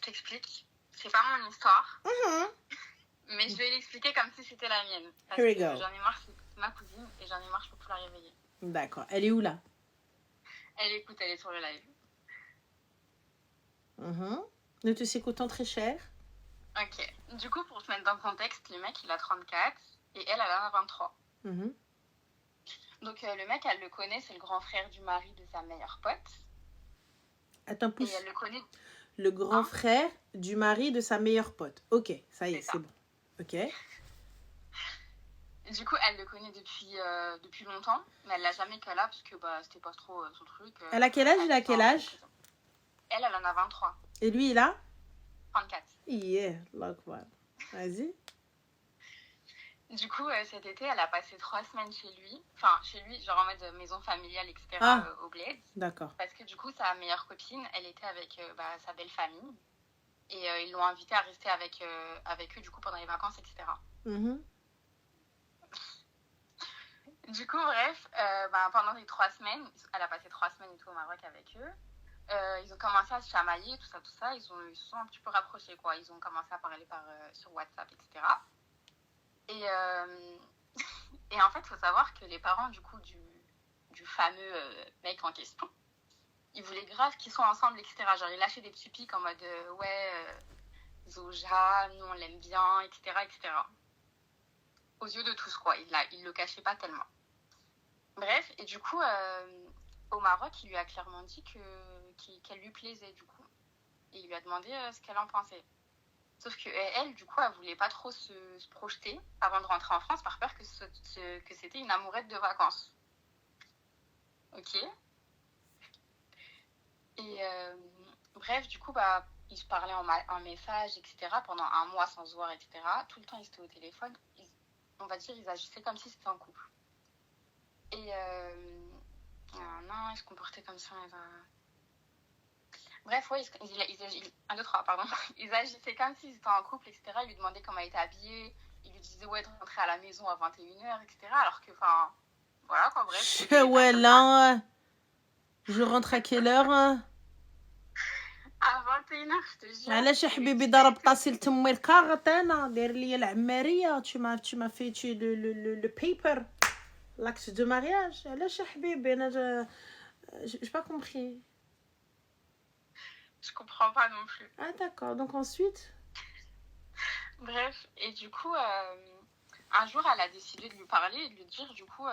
Je t'explique. C'est pas mon histoire. Mais je vais l'expliquer comme si c'était la mienne. Parce Here we que go. j'en ai marre, c'est ma cousine, et j'en ai marre, je peux plus la réveiller. D'accord. Elle est où là? Elle écoute, elle est sur le live. Nous te s'écoutons très cher. Ok. Du coup, pour te mettre dans le contexte, le mec, il a 34 et elle en a 23. Donc, le mec, elle le connaît, c'est le grand frère du mari de sa meilleure pote. Attends, Et pousse. elle le connaît. Le grand frère du mari de sa meilleure pote. Ok, ça y est, C'est c'est bon. Ok. Du coup, elle le connaît depuis longtemps, mais elle l'a jamais qu'à là, parce que c'était pas trop son truc. Elle a quel âge? Il a quel âge? Elle en a 23. Et lui, il a? 34. Yeah, like what? Vas-y. Du coup, cet été, elle a passé 3 semaines chez lui. Enfin, chez lui, genre en mode maison familiale, etc. Au Bled. D'accord. Parce que du coup, sa meilleure copine, elle était avec sa belle famille. Et ils l'ont invitée à rester avec eux, du coup, pendant les vacances, etc. Du coup, bref, pendant les 3 semaines, elle a passé 3 semaines et tout au Maroc avec eux. Ils ont commencé à se chamailler, tout ça. Ils se sont un petit peu rapprochés, quoi. Ils ont commencé à parler sur WhatsApp, etc. Et en fait, il faut savoir que les parents, du coup, du fameux mec en question, ils voulaient grave qu'ils soient ensemble, etc. Genre, ils lâchaient des petits pics en mode Zoja, nous on l'aime bien, etc., etc. Aux yeux de tous, quoi. Il le cachait pas tellement. Bref, et du coup, au Maroc, il lui a clairement dit qu'elle lui plaisait, du coup. Et il lui a demandé ce qu'elle en pensait. Sauf qu'elle, du coup, elle voulait pas trop se projeter avant de rentrer en France par peur que c'était une amourette de vacances. Ok. Et bref, du coup, ils se parlaient en message, etc. pendant un mois sans se voir, etc. Tout le temps, ils étaient au téléphone. On va dire, ils agissaient comme si c'était un couple. Et non, ils se comportaient comme ça. Bref, ouais, un, deux, trois, pardon. Ils agissaient comme s'ils étaient en couple, etc. Ils lui demandaient comment elle était habillée. Ils lui disaient, ouais, de rentrer à la maison à 21h, etc. Alors que, voilà, quoi, bref. Ouais, là, je rentre à quelle heure? À 21h, je te jure. علاش يا حبيبي ضربت طاسيل تمي الكاغط انا داير لي العماريه tu m'as fait le paper l'acte de mariage علاش يا حبيبي انا j'ai pas compris. Je comprends pas non plus. Ah d'accord, donc ensuite bref, et du coup un jour elle a décidé de lui parler et de lui dire du coup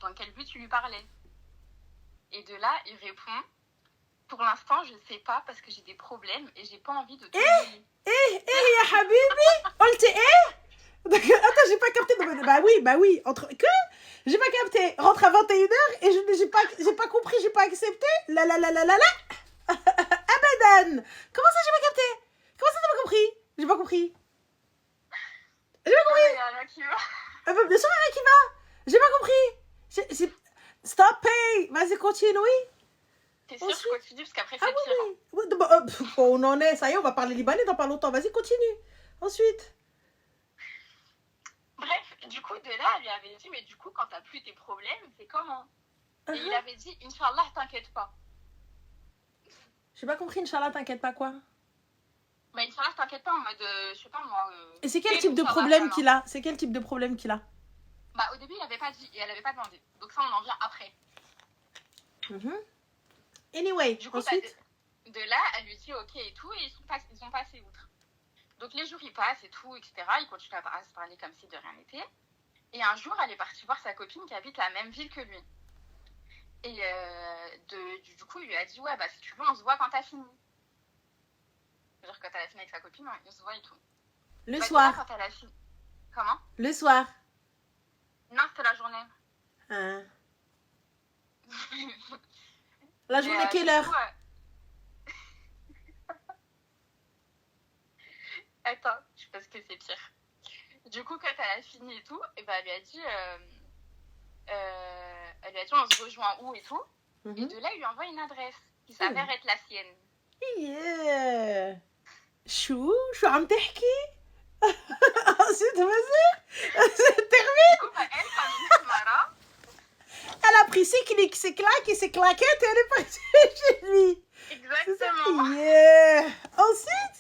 dans quel but tu lui parlais. Et de là il répond, pour l'instant je sais pas parce que j'ai des problèmes et j'ai pas envie de te donner. يا حبيبي قلت ايه. Attends, j'ai pas capté. Bah oui, entre que j'ai pas capté. Rentre à 21h et j'ai pas compris, j'ai pas accepté. La. Abadan. Comment ça j'ai pas capté? Comment ça t'as pas compris? J'ai pas compris. J'ai pas compris. Il y a rien qui va. Bien sûr, il y a rien qui va. J'ai pas compris. Stop, hey. Vas-y, continue. T'es sûre que je continue parce qu'après c'est pire. Oui. On en est, ça y est, on va parler libanais dans pas longtemps. Vas-y, continue. Ensuite. Bref, du coup, de là, elle lui avait dit, mais du coup, quand t'as plus tes problèmes, c'est comment? Et il avait dit, Inch'Allah, t'inquiète pas. J'ai pas compris, Inch'Allah, t'inquiète pas quoi? Bah, Inch'Allah, t'inquiète pas en mode, je sais pas moi. Et c'est quel type de problème qu'il a? C'est quel type de problème qu'il a? Bah, au début, il avait pas dit et elle avait pas demandé. Donc, ça, on en vient après. Anyway, du coup, ensuite de là, elle lui dit, ok et tout, et ils sont passés outre. Donc, les jours, ils passent et tout, etc. Ils continuent à se parler comme si de rien n'était. Et un jour, elle est partie voir sa copine qui habite la même ville que lui. Et du coup, il lui a dit, ouais, bah si tu veux, on se voit quand t'as fini. C'est-à-dire quand elle a fini avec sa copine, on se voit et tout. Le soir. Là, quand elle a fini. Comment? Le soir. Non, c'était la journée. La journée, quelle heure? Attends, parce que c'est pire. Du coup, quand elle a fini et tout, et ben, elle lui a dit, on se rejoint où et tout. Et de là, il lui envoie une adresse qui s'avère être la sienne. Yeah. شو عم تحكي؟ ensuite, vas-y. Termine. Du coup, elle, comme une mara, elle a pris ses clics, ses claques et ses claquettes et elle est partie chez lui. C'est ça. Exactement. Yeah. Ensuite,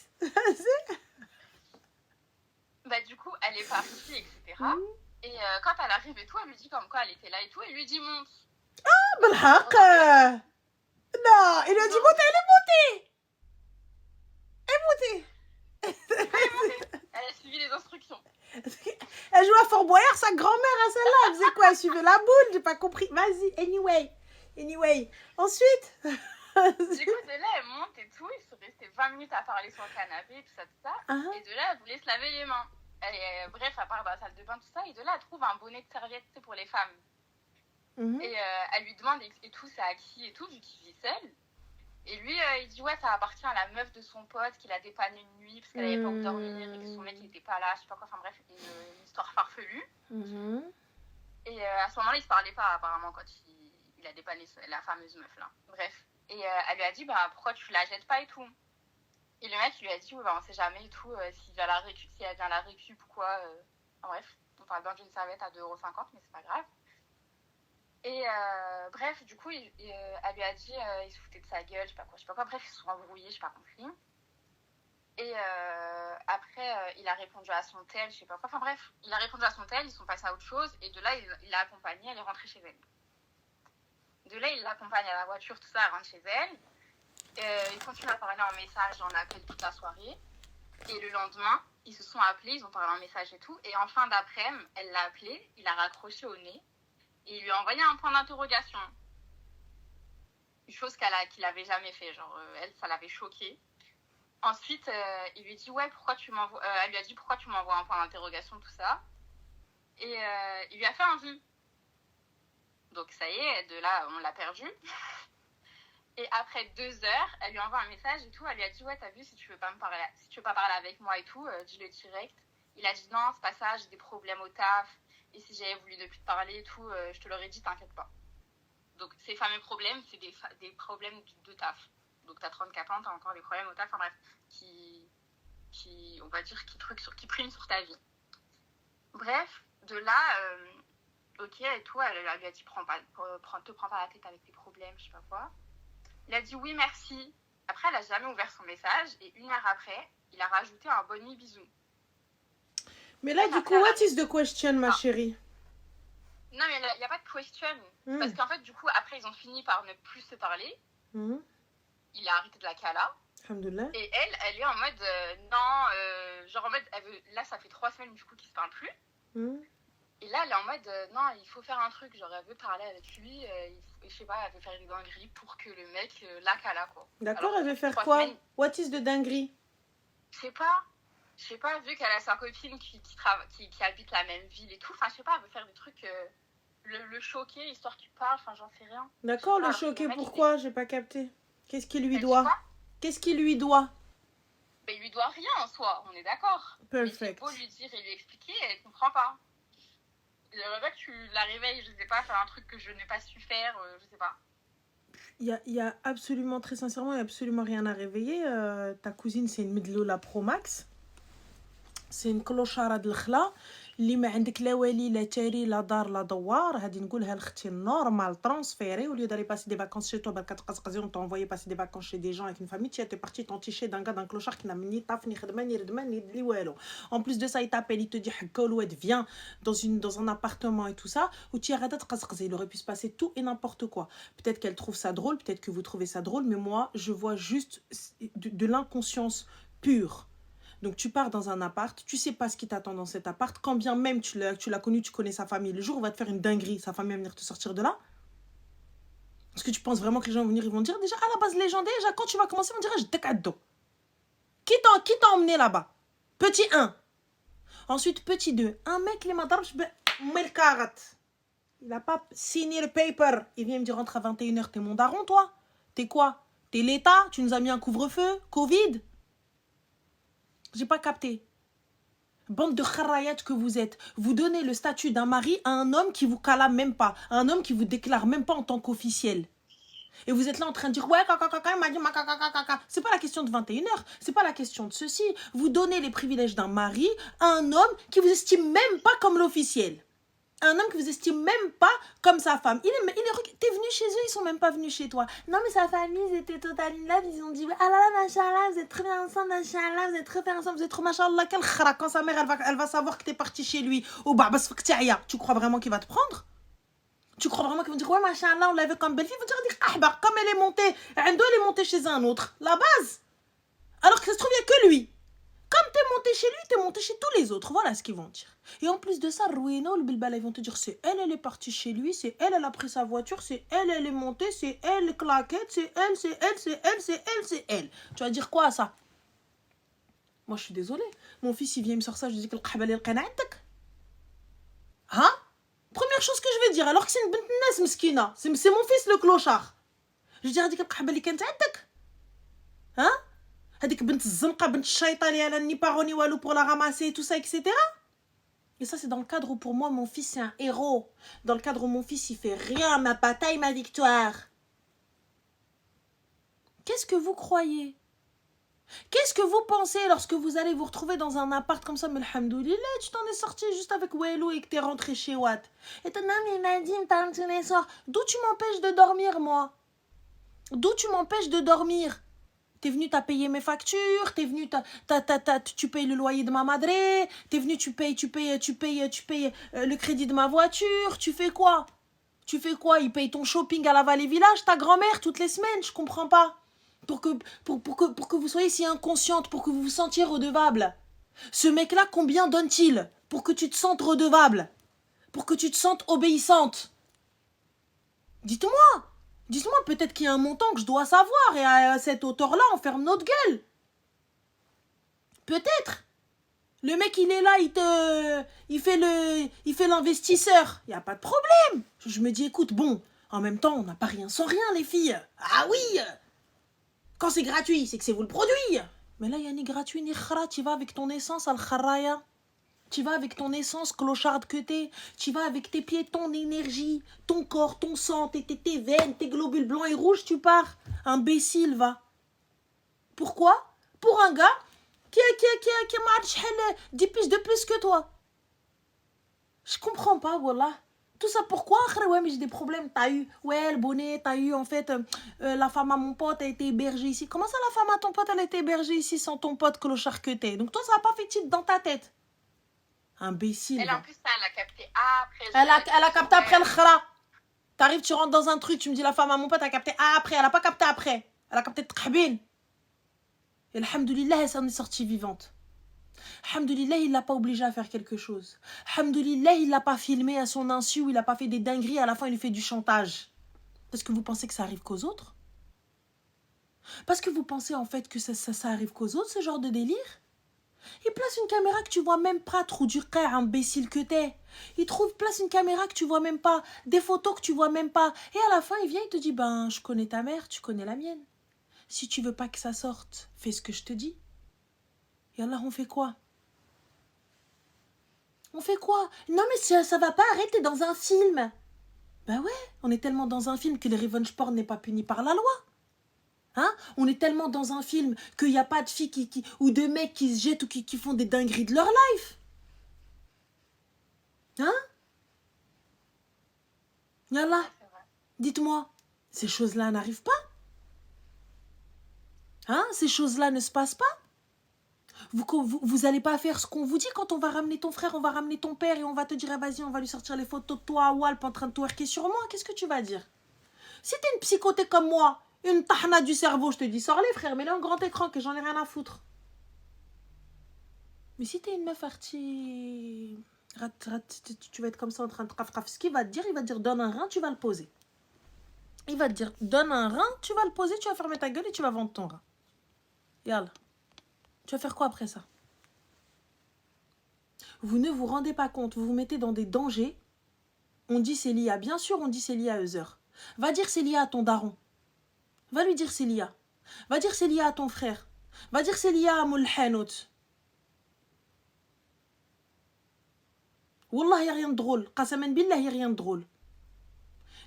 Bah, du coup, elle est partie, etc. Mhm. Et quand elle arrive et tout, elle lui dit comme quoi elle était là et tout. Elle lui dit monte. بالحق. Regardez. Non, il a dit Non, monter, elle est montée. Elle est montée. elle est montée. Elle a suivi les instructions. Elle jouait à Fort Boyard, sa grand-mère, à celle-là. Elle faisait quoi? Elle suivait la boule, j'ai pas compris. Vas-y, anyway. Ensuite. Du coup, de là, elle monte et tout. Ils sont restés 20 minutes à parler sur le canapé, tout ça. Uh-huh. Et de là, elle voulait se laver les mains. Bref, elle part dans la salle de bain, tout ça. Et de là, elle trouve un bonnet de serviette pour les femmes. Mhm. Et elle lui demande et tout, c'est à qui et tout, vu qu'il vit seul. Et lui, il dit ouais, ça appartient à la meuf de son pote qu'il a dépanné une nuit parce qu'elle avait pas où dormir et que son mec n'était pas là, je sais pas quoi. Enfin bref, une histoire farfelue. Mhm. Et à ce moment-là, ils se parlaient pas apparemment quand il a dépanné la fameuse meuf là. Bref. Et elle lui a dit bah pourquoi tu la jettes pas et tout. Et le mec lui a dit ouais, bah on sait jamais et tout si elle vient la récup ou quoi. Enfin, bref, on parle bien d'une serviette à 2,50 €, mais c'est pas grave. Et bref, du coup, elle lui a dit il se foutait de sa gueule, je sais pas quoi. Bref, ils se sont embrouillés, j'ai pas compris. Et après, il a répondu à son tel, je sais pas quoi. Enfin bref, il a répondu à son tel, ils sont passés à autre chose. Et de là, il l'a accompagnée, elle est rentrée chez elle. De là, il l'accompagne à la voiture, tout ça, elle rentre chez elle. Ils continuent à parler en message, en appel toute la soirée. Et le lendemain, ils se sont appelés, ils ont parlé en message et tout. Et en fin d'après-midi, elle l'a appelé, il a raccroché au nez. Et il lui a envoyé un point d'interrogation. Une chose qu'il avait jamais fait. Genre, elle, ça l'avait choquée. Ensuite, il lui dit ouais, pourquoi tu m'envoies. Elle lui a dit pourquoi tu m'envoies un point d'interrogation, tout ça. Et il lui a fait un vu. Donc ça y est, de là, on l'a perdu. Et après 2 heures, elle lui envoie un message et tout. Elle lui a dit ouais, t'as vu, si tu veux pas parler avec moi et tout, dis-le direct. Il a dit non, c'est pas ça, j'ai des problèmes au taf. Et si j'avais voulu de plus te parler et tout, je te l'aurais dit, t'inquiète pas. Donc ces fameux problèmes, c'est des problèmes de taf. Donc t'as 34 ans, t'as encore des problèmes au taf, enfin bref, on va dire, qui priment sur ta vie. Bref, de là, ok et tout, elle lui a dit te prends pas la tête avec tes problèmes, je sais pas quoi. Il a dit oui, merci. Après, elle a jamais ouvert son message et 1 heure après, il a rajouté un bonne nuit, bisous. Mais là, du coup, what is the question, ma chérie? Non, mais il n'y a pas de question. Parce qu'en fait, du coup, après, ils ont fini par ne plus se parler. Il a arrêté de la cala. Alhamdoulilah. Et elle est en mode non, genre en mode, là, ça fait 3 semaines du coup qu'ils se parlent plus. Et là, elle est en mode non, il faut faire un truc. Genre, elle veut parler avec lui. Je sais pas, elle veut faire des dingueries pour que le mec la cala, quoi. D'accord, elle veut faire quoi? What is the dinguerie? Je sais pas, vu qu'elle a sa copine qui habite la même ville et tout. Enfin, je sais pas, elle veut faire des trucs. Le choquer, histoire qu'il parle. Enfin, j'en sais rien. D'accord, le choquer, pourquoi? J'ai pas capté. Qu'est-ce qu'il lui doit? Qu'est-ce qu'il lui doit? Mais il lui doit rien en soi, on est d'accord. Perfect. Mais c'est beau lui dire et lui expliquer, elle comprend pas. J'aimerais pas que tu la réveilles, je sais pas, faire un truc que je n'ai pas su faire, je sais pas. Il y a absolument, très sincèrement, il y a absolument rien à réveiller. Ta cousine, c'est une Medloula Pro Max. C'est une clochara de l'khla. اللي ما عندك لا والي لا تاري لا دار لا دوار هذه نقولها لختي نورمال ترانسفيري au lieu d'aller passer des vacances chez toi بالكتقزقزي on t'a envoyé passer des vacances chez des gens avec une famille tu es parti t'enticher d'un gars d'un clochard qui n'a ni taf ni khedma ni redma ni li walou en plus de ça il t'appelle il te dit حكا الواد viens dans un appartement et tout ça où tu arrêtes de تقزقزي il aurait pu se passer tout et n'importe quoi. Peut-être qu'elle trouve ça drôle, peut-être que vous trouvez ça drôle, mais moi je vois juste de l'inconscience pure. Donc tu pars dans un appart, tu sais pas ce qui t'attend dans cet appart, quand bien même tu l'as connu, tu connais sa famille, le jour où on va te faire une dinguerie, sa famille va venir te sortir de là. Est-ce que tu penses vraiment que les gens vont venir, ils vont dire déjà à la base les gens déjà quand tu vas commencer, ils vont dire je te cadeau. Qui t'a emmené là-bas? Petit 1. Ensuite petit 2. Un mec les madarch melkarat. Il a pas signé le paper. Il vient me dire rentre à 21h, t'es mon daron toi? T'es quoi? T'es l'État? Tu nous as mis un couvre-feu? Covid? J'ai pas capté. Bande de kharayat que vous êtes. Vous donnez le statut d'un mari à un homme qui vous calame même pas. À un homme qui vous déclare même pas en tant qu'officiel. Et vous êtes là en train de dire ouais, il m'a dit c'est pas la question de 21h. C'est pas la question de ceci. Vous donnez les privilèges d'un mari à un homme qui vous estime même pas comme l'officiel. un homme que vous estimez même pas comme sa femme. T'es venu chez eux, ils sont même pas venus chez toi. Non, mais sa famille, ils étaient totalement là, ils ont dit, ah là là, machallah, vous êtes très bien ensemble, machallah, vous êtes très bien ensemble, vous êtes trop machallah, quel khara. Quand sa mère, elle va savoir que t'es parti chez lui, ou bah, tu crois vraiment qu'il va te prendre? Tu crois vraiment qu'ils vont dire, ouais, machallah, on l'avait comme belle-fille, ils vont dire, ah bah, comme elle est montée, elle est montée chez un autre, la base. Alors que ça se trouve, il n'y a que lui. Comme t'es monté chez lui, t'es monté chez tous les autres. Voilà ce qu'ils vont dire. Et en plus de ça, Roueno, le Bilbala, ils vont te dire, c'est elle, elle est partie chez lui, c'est elle, elle a pris sa voiture, c'est elle, elle est montée, c'est elle, claquette, c'est elle, c'est elle, c'est elle, c'est elle, c'est elle. Tu vas dire quoi à ça? Moi, je suis désolée. Mon fils, il vient, il me sort ça, je dis que le qahbal est le hein? Première chose que je vais dire, alors que c'est une bint nas mskina, c'est mon fils le clochard. Je dis, هذيك القحبه اللي كانت عندك hein? هذيك بنت الزنقه بنت الشيطه اللي انا ني باروني والو pour la ramasser tout ça etc. Et ça c'est dans le cadre où pour moi mon fils c'est un héros, dans le cadre où mon fils il fait rien, ma bataille, ma victoire. Qu'est-ce que vous croyez? Qu'est-ce que vous pensez lorsque vous allez vous retrouver dans un appart comme ça? Mais alhamdoulilah, tu t'en es sorti juste avec Walou et que t'es rentré chez Watt. Et ton ami il m'a dit, d'où tu m'empêches de dormir, moi? D'où tu m'empêches de dormir? T'es venu, t'as payé mes factures, t'es venu, tu payes le loyer de ma madré, t'es venu, tu payes le crédit de ma voiture, tu fais quoi? Tu fais quoi? Il paye ton shopping à la Vallée Village, ta grand-mère, toutes les semaines, je comprends pas. Pour que vous soyez si inconsciente, pour que vous vous sentiez redevable. Ce mec-là, combien donne-t-il pour que tu te sentes redevable? Pour que tu te sentes obéissante? Dites-moi, peut-être qu'il y a un montant que je dois savoir et à cette hauteur-là, on ferme notre gueule. Peut-être. Le mec, il est là, il fait l'investisseur. Il n'y a pas de problème. Je me dis, écoute, bon, en même temps, on n'a pas rien sans rien, les filles. Ah oui! Quand c'est gratuit, c'est que c'est vous le produit. Mais là, il n'y a ni gratuit ni khara. Tu vas avec ton essence, al-kharaya. Tu vas avec ton essence clocharde que t'es. Tu vas avec tes pieds, ton énergie, ton corps, ton sang, tes veines, tes globules blancs et rouges, tu pars. Imbécile, va. Pourquoi? Pour un gars qui a 10 piges de plus que toi. Je comprends pas, voilà. Tout ça pourquoi? Ouais, mais j'ai des problèmes. T'as eu, ouais, le bonnet, t'as eu, en fait, la femme à mon pote a été hébergée ici. Comment ça, la femme à ton pote, elle a été hébergée ici sans ton pote clochard que t'es? Donc toi, ça n'a pas fait titre dans ta tête. Imbécile. Elle, en plus, ça, elle a capté après. Elle a capté après le khara. T'arrives, tu rentres dans un truc, tu me dis la femme à mon pote a capté après. Elle a pas capté après. Elle a capté t'khbin. Et alhamdoulilah, elle s'en est sortie vivante. Alhamdoulilah, il l'a pas obligé à faire quelque chose. Alhamdoulilah, il l'a pas filmé à son insu ou il a pas fait des dingueries. À la fin, il lui fait du chantage. Parce que vous pensez que ça arrive qu'aux autres? Parce que vous pensez en fait que ça arrive qu'aux autres, ce genre de délire? Il place une caméra que tu vois même pas, trou du cœur, imbécile que t'es. Place une caméra que tu vois même pas, des photos que tu vois même pas. Et à la fin, il vient, il te dit, ben, je connais ta mère, tu connais la mienne. Si tu veux pas que ça sorte, fais ce que je te dis. Et alors, on fait quoi? On fait quoi? Non, mais ça va pas, arrête, t'es dans un film. Ben ouais, on est tellement dans un film que le revenge porn n'est pas puni par la loi. Hein? On est tellement dans un film qu'il n'y a pas de filles ou de mecs qui se jettent ou qui font des dingueries de leur life. Hein? Yallah, dites-moi, ces choses-là n'arrivent pas? Hein? Ces choses-là ne se passent pas? Vous allez pas faire ce qu'on vous dit quand on va ramener ton frère, on va ramener ton père et on va te dire, ah, vas-y, on va lui sortir les photos de toi à Walp en train de twerker sur moi. Qu'est-ce que tu vas dire? Si t'es une psychotée comme moi, une tahna du cerveau, je te dis, sors les frères, mets-le en grand écran que j'en ai rien à foutre. Mais si t'es une meuf arty, tu vas être comme ça en train de raf, ce qu'il va te dire, il va te dire, donne un rein, tu vas le poser. Il va te dire, donne un rein, tu vas le poser, tu vas fermer ta gueule et tu vas vendre ton rein. Yallah. Tu vas faire quoi après ça? Vous ne vous rendez pas compte, vous vous mettez dans des dangers. On dit c'est lié à, bien sûr on dit c'est lié à Ezer. Va dire c'est lié à ton daron. Va lui dire c'est lié. Va dire c'est lié à ton frère. Va dire c'est lié à Moul Hanout. Wallah, il n'y a rien de drôle. Qasaman billah, il n'y a rien de drôle.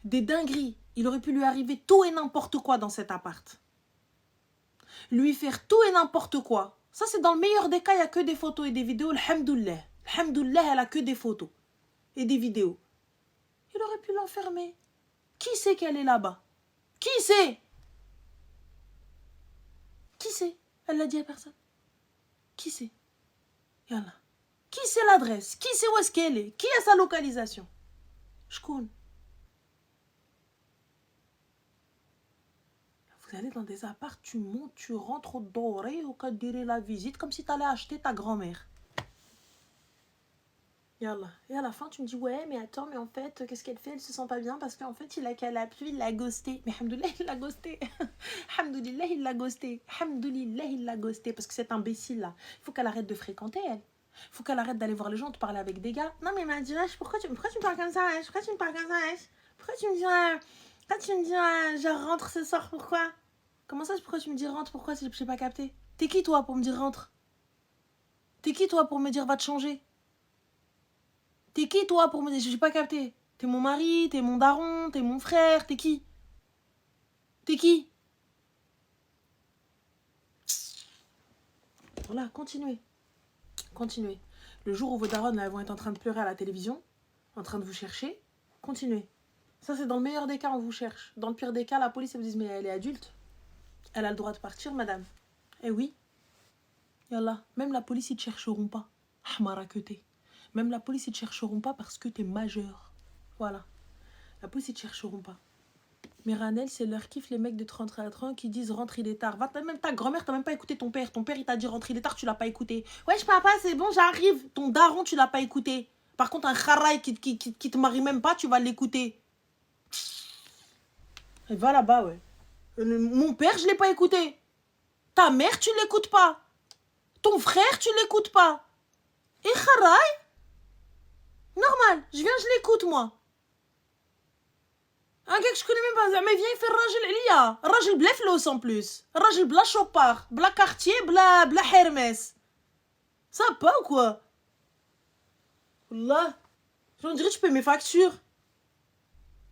Des dingueries. Il aurait pu lui arriver tout et n'importe quoi dans cet appart. Lui faire tout et n'importe quoi. Ça, c'est dans le meilleur des cas, il n'y a que des photos et des vidéos. Alhamdoulilah. Alhamdoulilah, elle a que des photos et des vidéos. Il aurait pu l'enfermer. Qui sait qu'elle est là-bas? Qui sait? Qui sait? Elle l'a dit à personne. Qui sait? Yallah. Qui sait l'adresse? Qui sait où est-ce qu'elle est? Qui a sa localisation? Je connais. Vous allez dans des apparts, tu montes, tu rentres au doré, au cas de dire la visite, comme si tu allais acheter ta grand-mère. Yallah. Et à la fin, tu me dis, ouais, mais attends, mais en fait, qu'est-ce qu'elle fait? Elle se sent pas bien parce qu'en fait, il a qu'elle a plu, il l'a ghosté. Mais alhamdoulilah, il l'a ghosté. Alhamdoulilah, il l'a ghosté. Alhamdoulilah, il l'a ghosté. Parce que cet imbécile-là, il faut qu'elle arrête de fréquenter, elle. Il faut qu'elle arrête d'aller voir les gens, de parler avec des gars. Non, mais m'a dit, pourquoi tu me parles comme ça, pourquoi tu me parles comme ça, pourquoi tu me dis, je rentre ce soir, pourquoi? Comment ça, pourquoi tu me dis rentre, pourquoi, si je n'ai pas capté? T'es qui, toi, pour me dire rentre? T'es qui, toi, pour me dire va te changer? T'es qui, toi, pour me dire... J'ai pas capté. T'es mon mari, t'es mon daron, t'es mon frère, t'es qui? T'es qui? Voilà, continuez. Continuez. Le jour où vos darons vont être en train de pleurer à la télévision, en train de vous chercher, continuez. Ça, c'est dans le meilleur des cas, on vous cherche. Dans le pire des cas, la police, elle vous dit, mais elle est adulte. Elle a le droit de partir, madame. Eh oui. Yallah. Même la police, ils te chercheront pas. Ahmara que t'es. Même la police, ils te chercheront pas parce que t'es majeur. Voilà. La police, ils te chercheront pas. Mais Ranel, c'est leur kiff, les mecs de 34 ans qui disent rentre, il est tard. Va, même ta grand-mère, t'as même pas écouté ton père. Ton père, il t'a dit rentre, il est tard, tu l'as pas écouté. Wesh, papa, c'est bon, j'arrive. Ton daron, tu l'as pas écouté. Par contre, un kharaï qui te marie même pas, tu vas l'écouter. Et va là-bas, ouais. Mon père, je l'ai pas écouté. Ta mère, tu l'écoutes pas. Ton frère, tu l'écoutes pas. Et kharaï, normal, je viens, je l'écoute, moi. Un gars que je connais même pas, mais viens, il fait Rajel Elia. Rajel bla flos en plus. Rajel bla Chopard, bla Cartier, bla Hermès. Ça va pas ou quoi? Wallah. On dirait que tu payes mes factures.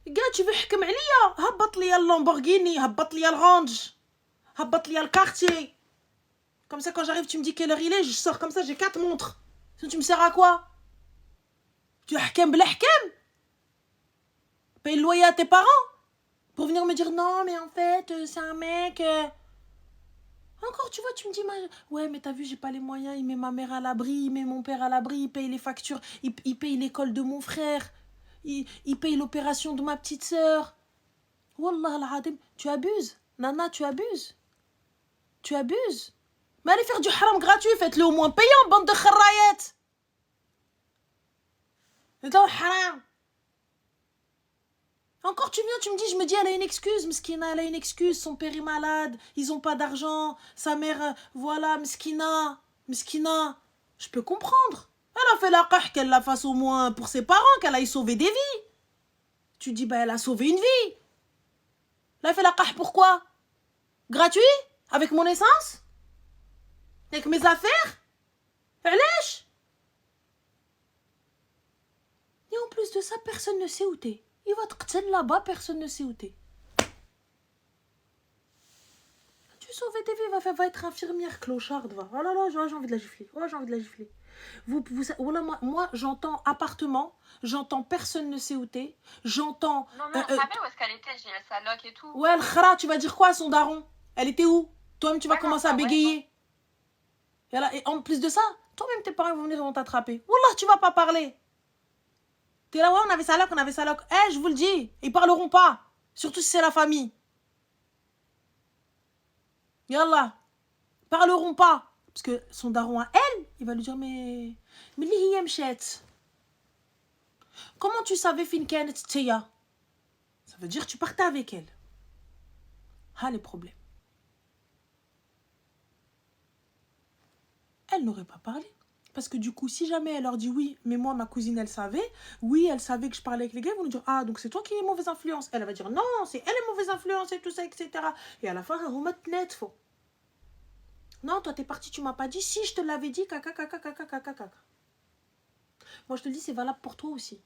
Gars, tu veux حكم عليا? هبط لي Lamborghini, هبط لي Range, هبط لي Cartier. Comme ça, quand j'arrive, tu me dis quelle heure il est, je sors comme ça, j'ai 4 montres. Sinon, tu me sers à quoi? Tu حكم بلا حكم? Paye le loyer à tes parents? Pour venir me dire non, mais en fait, c'est un mec. Encore, tu vois, tu me dis, ouais, mais t'as vu, j'ai pas les moyens, il met ma mère à l'abri, il met mon père à l'abri, il paye les factures, il paye l'école de mon frère, il paye l'opération de ma petite sœur. Wallah al-adim, tu abuses. Nana, tu abuses. Tu abuses. Mais allez faire du haram gratuit, faites-le au moins payant, bande de kharayat. C'est le haram. Encore tu viens, tu me dis, je me dis, elle a une excuse, Mskina, elle a une excuse, son père est malade, ils ont pas d'argent, sa mère, voilà, Mskina, je peux comprendre. Elle a fait la qah qu'elle la fasse au moins pour ses parents, qu'elle aille sauver des vies. Tu dis, bah elle a sauvé une vie. Elle a fait la qah pourquoi? Gratuit? Avec mon essence? Avec mes affaires? Allèche? Et en plus de ça, personne ne sait où t'es. Il va te qt'en là-bas, personne ne sait où t'es. Tu sauves tes vies, va être infirmière, clocharde, va. Oh là là, j'ai envie de la gifler. Oh, j'ai envie de la gifler. Voilà, moi, j'entends appartement, j'entends personne ne sait où t'es, j'entends... Non, on savait où est-ce qu'elle était, j'ai sa loc et tout. Ouais, le khara, tu vas dire quoi à son daron? Elle était où? Toi-même, tu vas commencer à bégayer. Ouais. Et en plus de ça, toi-même, tes parents vont venir et vont t'attraper. Wallah, tu vas pas parler. T'es là, ouais, on avait sa loc. Eh, je vous le dis, ils parleront pas. Surtout si c'est la famille. Yallah. Parleront pas. Parce que son daron à elle, il va lui dire, mais li mchet. Comment tu savais fin kanet tiya? Ça veut dire que tu partais avec elle. Ah, les problèmes. Elle n'aurait pas parlé. Parce que du coup, si jamais elle leur dit oui, mais moi, ma cousine, elle savait, oui, elle savait que je parlais avec les gars, ils vont nous dire, ah, donc c'est toi qui es mauvaise influence. Elle va dire, non, c'est elle est mauvaise influence et tout ça, etc. Et à la fin, elle remet net faux. Non, toi, t'es parti, tu m'as pas dit, si je te l'avais dit, caca. Moi, je te le dis, c'est valable pour toi aussi.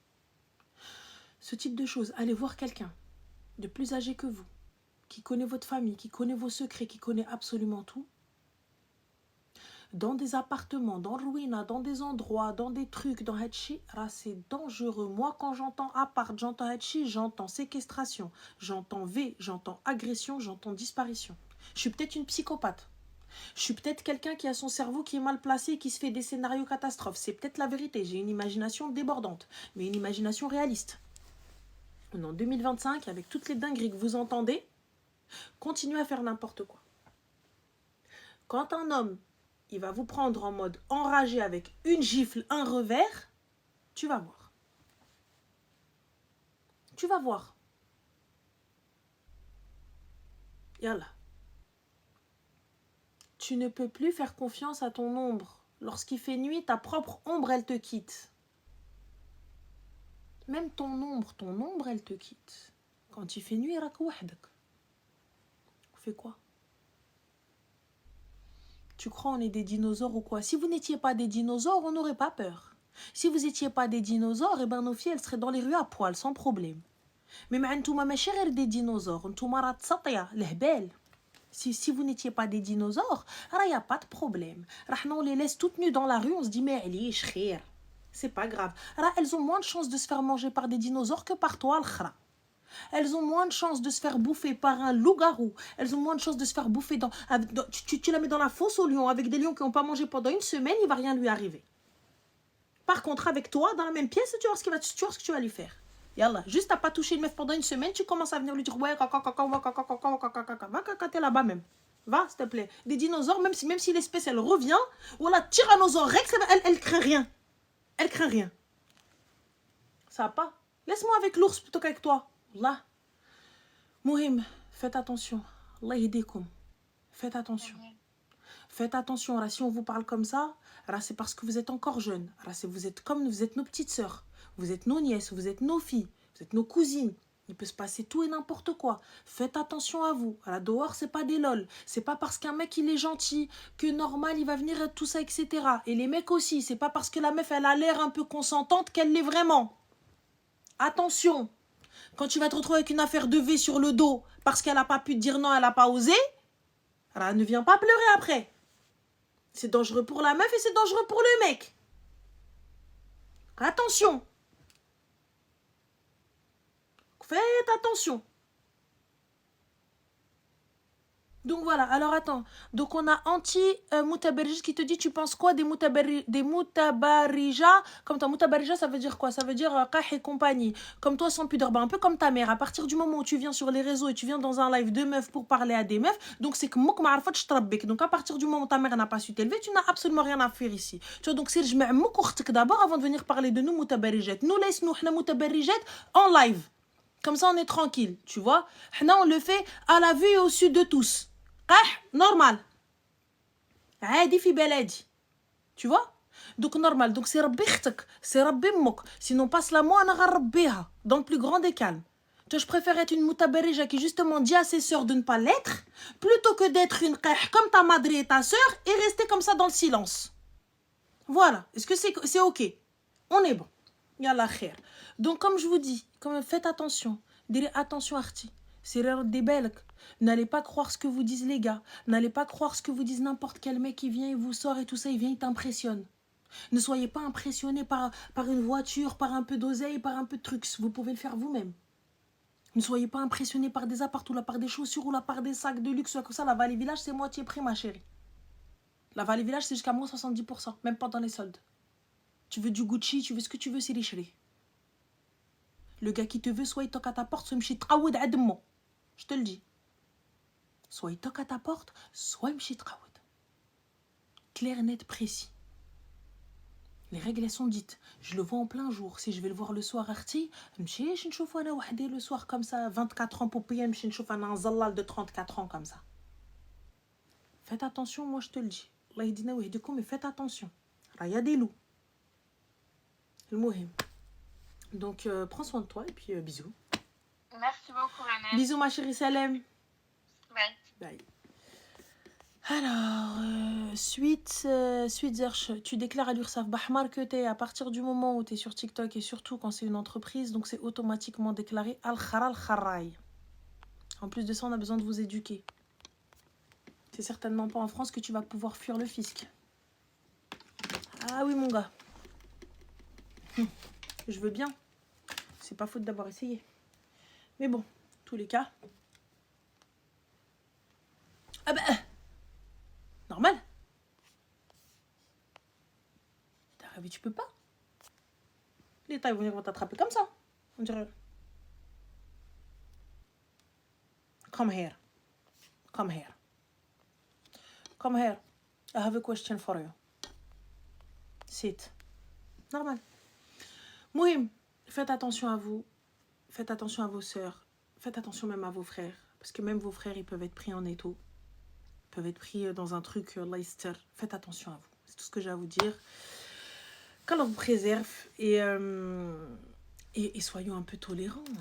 Ce type de choses, allez voir quelqu'un de plus âgé que vous, qui connaît votre famille, qui connaît vos secrets, qui connaît absolument tout. dans des appartements, dans le ruina, dans des endroits, dans des trucs, dans Hachi, c'est dangereux. Moi, quand j'entends appart, j'entends Hachi, j'entends séquestration, j'entends V, j'entends agression, j'entends disparition. Je suis peut-être une psychopathe. Je suis peut-être quelqu'un qui a son cerveau qui est mal placé et qui se fait des scénarios catastrophes. C'est peut-être la vérité. J'ai une imagination débordante, mais une imagination réaliste. En 2025, avec toutes les dingueries que vous entendez, continuez à faire n'importe quoi. Quand un homme, il va vous prendre en mode enragé avec une gifle, un revers, tu vas voir. Tu vas voir. Yallah. Tu ne peux plus faire confiance à ton ombre. Lorsqu'il fait nuit, ta propre ombre, elle te quitte. Même ton ombre, elle te quitte. Quand il fait nuit, rak wahdak. On fait quoi? Tu crois on est des dinosaures ou quoi? Si vous n'étiez pas des dinosaures, on n'aurait pas peur. Si vous n'étiez pas des dinosaures, eh ben nos filles, elles seraient dans les rues à poil, sans problème. Mais نتوما ماشي غير des dinosaures, نتوما راه تسطية الهبال. Si vous n'étiez pas des dinosaures, il n'y a pas de problème. On les laisse toutes nues dans la rue, on se dit mais عليش خير. C'est pas grave. Elles ont moins de chances de se faire manger par des dinosaures que par toi, الخرا. Elles ont moins de chances de se faire bouffer par un loup-garou. Elles ont moins de chances de se faire bouffer dans... Tu la mets dans la fosse aux lions avec des lions qui n'ont pas mangé pendant une semaine, il ne va rien lui arriver. Par contre, avec toi, dans la même pièce, tu vois ce que tu vas lui faire. Yallah, juste t'as pas touché une meuf pendant une semaine, tu commences à venir lui dire ouais, va cacater là-bas même. Va, s'il te plaît. Des dinosaures, même si l'espèce elle revient, voilà, Tyrannosaure Rex, elle craint rien. Elle craint rien. Ça va pas. Laisse-moi avec l'ours plutôt qu'avec toi. Allah. Mohim, faites attention. Allah yedikum. Faites attention. Faites attention. Si on vous parle comme ça, c'est parce que vous êtes encore jeune. Vous êtes nos petites sœurs. Vous êtes nos nièces, vous êtes nos filles, vous êtes nos cousines. Il peut se passer tout et n'importe quoi. Faites attention à vous. Dehors, c'est pas des lol. C'est pas parce qu'un mec, il est gentil que normal, il va venir tout ça, etc. Et les mecs aussi, c'est pas parce que la meuf, elle a l'air un peu consentante qu'elle l'est vraiment. Attention. Quand tu vas te retrouver avec une affaire de V sur le dos parce qu'elle a pas pu te dire non, elle a pas osé, ne viens pas pleurer après. C'est dangereux pour la meuf et c'est dangereux pour le mec. Attention. Faites attention. Donc voilà, alors attends. Donc on a anti-mutabarij qui te dit tu penses quoi des mutabarija? Comme toi, mutabarija ça veut dire quoi? Ça veut dire qah et compagnie. Comme toi sans pudeur, un peu comme ta mère. À partir du moment où tu viens sur les réseaux et tu viens dans un live de meufs pour parler à des meufs, donc c'est que mouk ma'arfatch trabbek. Donc à partir du moment où ta mère n'a pas su t'élever, tu n'as absolument rien à faire ici. Tu vois, donc c'est je mets mouk d'abord avant de venir parler de nous mutabarijat. Nous laisse-nous mutabarijat en live. Comme ça, on est tranquille, tu vois. On le fait à la vue et au sud de tous. Normal. Tu vois. Donc, normal. Donc, c'est Rabbi khtak, c'est Rabbi mok. Sinon, passe-la moi, on a Rabbiha. Dans le plus grand des calmes. Tu vois, je préfère être une mutabarija qui, justement, dit à ses sœurs de ne pas l'être, plutôt que d'être une comme ta madre et ta sœur et rester comme ça dans le silence. Voilà. Est-ce que c'est OK? On est bon. Yallah khair. Donc, comme je vous dis, faites attention. Direz attention, Arti. C'est l'heure des belles. N'allez pas croire ce que vous disent les gars. N'allez pas croire ce que vous disent n'importe quel mec qui vient et vous sort et tout ça. Il vient, il t'impressionne. Ne soyez pas impressionnés par une voiture, par un peu d'oseille, par un peu de trucs. Vous pouvez le faire vous-même. Ne soyez pas impressionnés par des apparts ou là, par des chaussures ou là, par des sacs de luxe. Comme ça, la Vallée Village, c'est moitié prix, ma chérie. La Vallée Village, c'est jusqu'à moins 70%. Même pas dans les soldes. Tu veux du Gucci, tu veux ce que tu veux, c'est les chéris. Le gars qui te veut, soit il toque à ta porte, soit il me traoud admo. Je te le dis. Soit il toque à ta porte, soit il me traoud. Clair, net, précis. Les règles, elles sont dites. Je le vois en plein jour. Si je vais le voir le soir, Arti, je ne chauffe pas le soir comme ça, 24 ans pour payer, je ne chauffe un zallal de 34 ans comme ça. Faites attention, moi je te le dis. Allah yedina ou yedikum, mais faites attention. Il y a des loups. Le mohim. Donc, prends soin de toi et puis bisous. Merci beaucoup, René. Bisous, ma chérie Salem. Bye. Bye. Alors, suite Zerch, tu déclares à l'URSSAF Bahmar que à partir du moment où tu es sur TikTok et surtout quand c'est une entreprise, donc c'est automatiquement déclaré Al-Khara Al-Kharai. En plus de ça, on a besoin de vous éduquer. C'est certainement pas en France que tu vas pouvoir fuir le fisc. Ah oui, mon gars. Je veux bien. C'est pas faute d'avoir essayé. Mais bon, tous les cas. Ah ben, normal. T'as rêvé, tu peux pas. L'État, ils vont venir t'attraper comme ça. On dirait. Come here. Come here. Come here. I have a question for you. Sit. Normal. Mouhim, faites attention à vous. Faites attention à vos sœurs. Faites attention même à vos frères. Parce que même vos frères, ils peuvent être pris en étau. Ils peuvent être pris dans un truc, Leicester. Faites attention à vous. C'est tout ce que j'ai à vous dire. Qu'Allah vous préserve et soyons un peu tolérants.